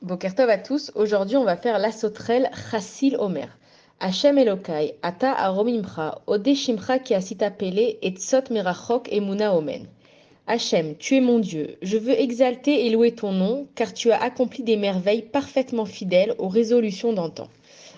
Boker Tov à tous. Aujourd'hui, on va faire la sauterelle Chassil Omer. Hachem Elokai, Ata Aromimcha, Ode Shimcha ki asita pele, et Tsot Merachok Emuna Omen. Hachem, tu es mon Dieu. Je veux exalter et louer ton nom, car tu as accompli des merveilles parfaitement fidèles aux résolutions d'antan.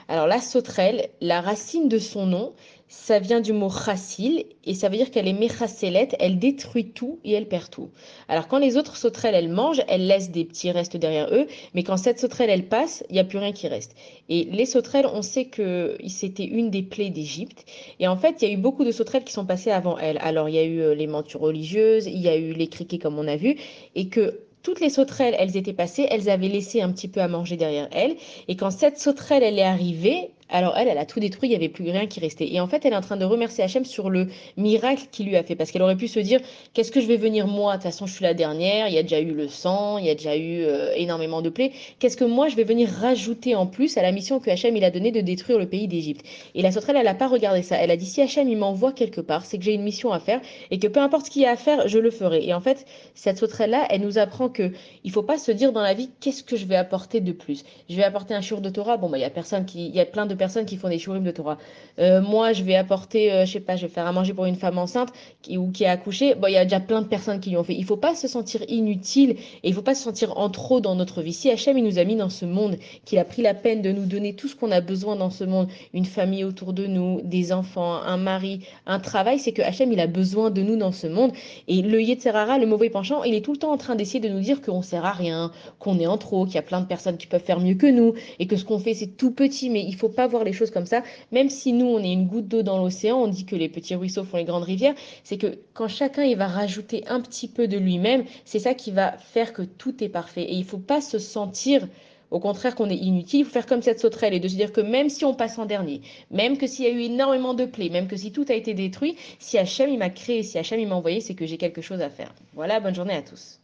Alors la sauterelle, la racine de son nom, ça vient du mot chassil et ça veut dire qu'elle est méchasselet, elle détruit tout et elle perd tout. Alors quand les autres sauterelles, elles mangent, elles laissent des petits restes derrière eux, mais quand cette sauterelle, elle passe, il n'y a plus rien qui reste. Et les sauterelles, on sait que c'était une des plaies d'Égypte. Et en fait, il y a eu beaucoup de sauterelles qui sont passées avant elle. Alors il y a eu les mentures religieuses, il y a eu les criquets comme on a vu, et que toutes les sauterelles, elles étaient passées, elles avaient laissé un petit peu à manger derrière elles. Et quand cette sauterelle, elle est arrivée, alors elle a tout détruit, il n'y avait plus rien qui restait. Et en fait, elle est en train de remercier Hachem sur le miracle qu'il lui a fait. Parce qu'elle aurait pu se dire, qu'est-ce que je vais venir moi? De toute façon, je suis la dernière, il y a déjà eu le sang, il y a déjà eu énormément de plaies. Qu'est-ce que moi, je vais venir rajouter en plus à la mission que Hachem il a donnée de détruire le pays d'Égypte? Et la sauterelle, elle n'a pas regardé ça. Elle a dit, si Hachem il m'envoie quelque part, c'est que j'ai une mission à faire et que peu importe ce qu'il y a à faire, je le ferai. Et en fait, cette sauterelle-là, elle nous apprend que il faut pas se dire dans la vie, qu'est-ce que je vais apporter de plus? Je vais apporter un shiur de Torah. Bon, bah, il y a plein de personnes qui font des shurim de Torah. Moi, je vais apporter, je sais pas, je vais faire à manger pour une femme enceinte ou qui a accouché. Bon, il y a déjà plein de personnes qui l'ont fait. Il faut pas se sentir inutile et il faut pas se sentir en trop dans notre vie. Si Hachem, il nous a mis dans ce monde, qu'il a pris la peine de nous donner tout ce qu'on a besoin dans ce monde, une famille autour de nous, des enfants, un mari, un travail, c'est que Hachem, il a besoin de nous dans ce monde. Et le Yetzerara, le mauvais penchant, il est tout le temps en train d'essayer de nous dire qu'on sert à rien, qu'on est en trop, qu'il y a plein de personnes qui peuvent faire mieux que nous et que ce qu'on fait c'est tout petit, mais il faut pas voir les choses comme ça. Même si nous on est une goutte d'eau dans l'océan, on dit que les petits ruisseaux font les grandes rivières, c'est que quand chacun il va rajouter un petit peu de lui-même, c'est ça qui va faire que tout est parfait. Et il faut pas se sentir au contraire qu'on est inutile, il faut faire comme cette sauterelle et de se dire que même si on passe en dernier, même que s'il y a eu énormément de plaies, même que si tout a été détruit, si Hachem il m'a créé, si Hachem il m'a envoyé, c'est que j'ai quelque chose à faire. Voilà, bonne journée à tous.